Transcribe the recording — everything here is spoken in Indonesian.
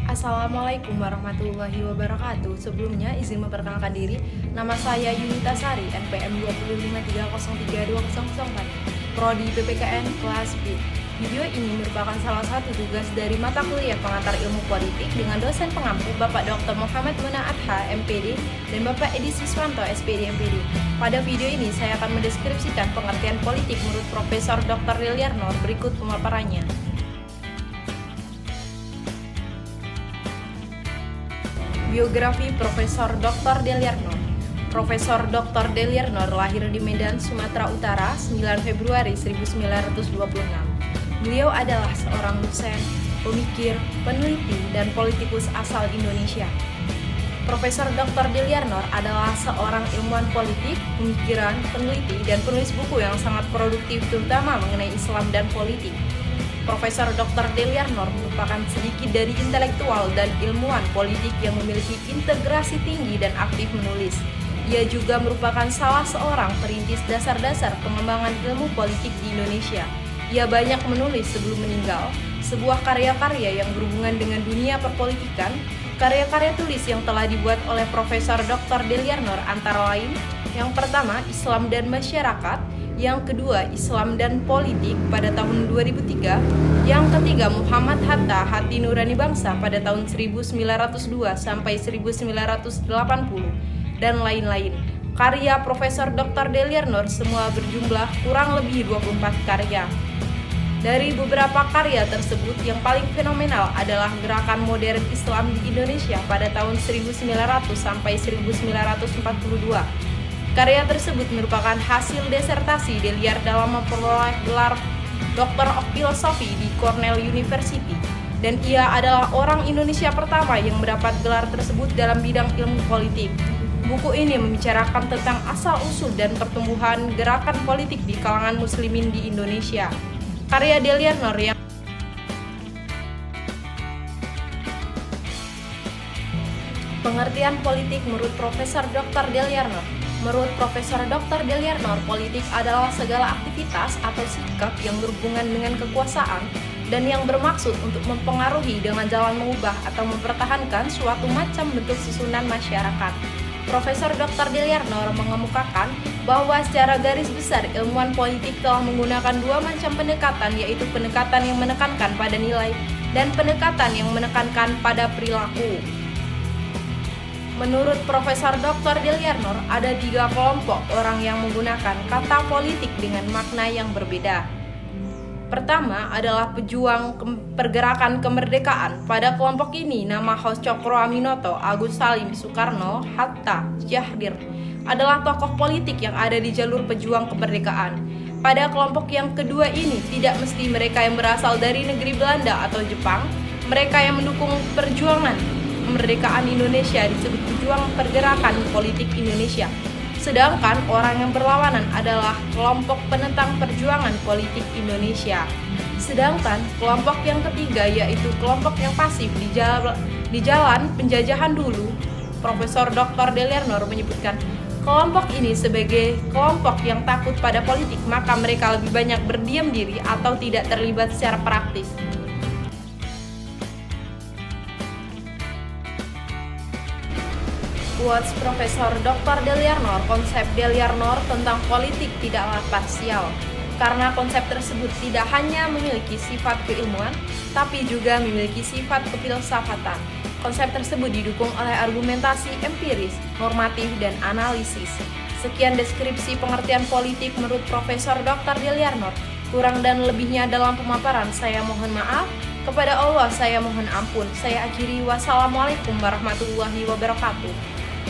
Assalamualaikum warahmatullahi wabarakatuh. Sebelumnya izin memperkenalkan diri. Nama saya Yunita Sari, NPM 253032004, Prodi PPKN kelas B. Video ini merupakan salah satu tugas dari mata kuliah pengantar ilmu politik dengan dosen pengampu Bapak Dr. Muhammad Muna Adha, MPD, dan Bapak Edi Siswanto, SPD, MPD. Pada video ini saya akan mendeskripsikan pengertian politik menurut Profesor Dr. Deliarnor. Berikut pemaparannya. Biografi Profesor Dr. Deliarnor. Profesor Dr. Deliarnor lahir di Medan, Sumatera Utara, 9 Februari 1926. Beliau adalah seorang dosen, pemikir, peneliti, dan politikus asal Indonesia. Profesor Dr. Deliarnor adalah seorang ilmuwan politik, pemikiran, peneliti, dan penulis buku yang sangat produktif terutama mengenai Islam dan politik. Profesor Dr. Deliarnor merupakan sedikit dari intelektual dan ilmuwan politik yang memiliki integrasi tinggi dan aktif menulis. Ia juga merupakan salah seorang perintis dasar-dasar pengembangan ilmu politik di Indonesia. Ia banyak menulis sebelum meninggal, sebuah karya-karya yang berhubungan dengan dunia perpolitikan. Karya-karya tulis yang telah dibuat oleh Profesor Dr. Deliarnor antara lain: yang pertama, Islam dan Masyarakat; yang kedua, Islam dan Politik pada tahun 2003; yang ketiga, Muhammad Hatta, Hati Nurani Bangsa pada tahun 1902 sampai 1980, dan lain-lain. Karya Profesor Dr. Deliarnor semua berjumlah kurang lebih 24 karya. Dari beberapa karya tersebut, yang paling fenomenal adalah Gerakan Modern Islam di Indonesia pada tahun 1900 sampai 1942. Karya tersebut merupakan hasil disertasi Deliar dalam memperoleh gelar Doctor of Philosophy di Cornell University, dan ia adalah orang Indonesia pertama yang mendapat gelar tersebut dalam bidang ilmu politik. Buku ini membicarakan tentang asal-usul dan pertumbuhan gerakan politik di kalangan muslimin di Indonesia. Karya Deliarnor yang pengertian politik menurut Profesor Dr. Deliarnor. Menurut Profesor Dr. Deliarnor, politik adalah segala aktivitas atau sikap yang berhubungan dengan kekuasaan dan yang bermaksud untuk mempengaruhi dengan jalan mengubah atau mempertahankan suatu macam bentuk susunan masyarakat. Profesor Dr. Deliarnor mengemukakan bahwa secara garis besar ilmuwan politik telah menggunakan dua macam pendekatan, yaitu pendekatan yang menekankan pada nilai dan pendekatan yang menekankan pada perilaku. Menurut Profesor Dr. Deliarnor, ada 3 kelompok orang yang menggunakan kata politik dengan makna yang berbeda. Pertama adalah pejuang pergerakan kemerdekaan. Pada kelompok ini, nama Hos Cokro Aminoto, Agus Salim, Soekarno, Hatta, Syahrir adalah tokoh politik yang ada di jalur pejuang kemerdekaan. Pada kelompok yang kedua ini, tidak mesti mereka yang berasal dari negeri Belanda atau Jepang. Mereka yang mendukung perjuangan kemerdekaan Indonesia disebut pejuang pergerakan politik Indonesia. Sedangkan orang yang berlawanan adalah kelompok penentang perjuangan politik Indonesia. Sedangkan kelompok yang ketiga yaitu kelompok yang pasif di jalan penjajahan dulu. Profesor Dr. Deliarnor menyebutkan kelompok ini sebagai kelompok yang takut pada politik, maka mereka lebih banyak berdiam diri atau tidak terlibat secara praktis. Quotes Profesor Dr. Deliarnor. Konsep Deliarnor tentang politik tidaklah parsial, karena konsep tersebut tidak hanya memiliki sifat keilmuan, tapi juga memiliki sifat kefilsafatan. Konsep tersebut didukung oleh argumentasi empiris, normatif, dan analisis. Sekian deskripsi pengertian politik menurut Profesor Dr. Deliarnor. Kurang dan lebihnya dalam pemaparan saya mohon maaf. Kepada Allah saya mohon ampun. Saya akhiri. Wassalamualaikum warahmatullahi wabarakatuh.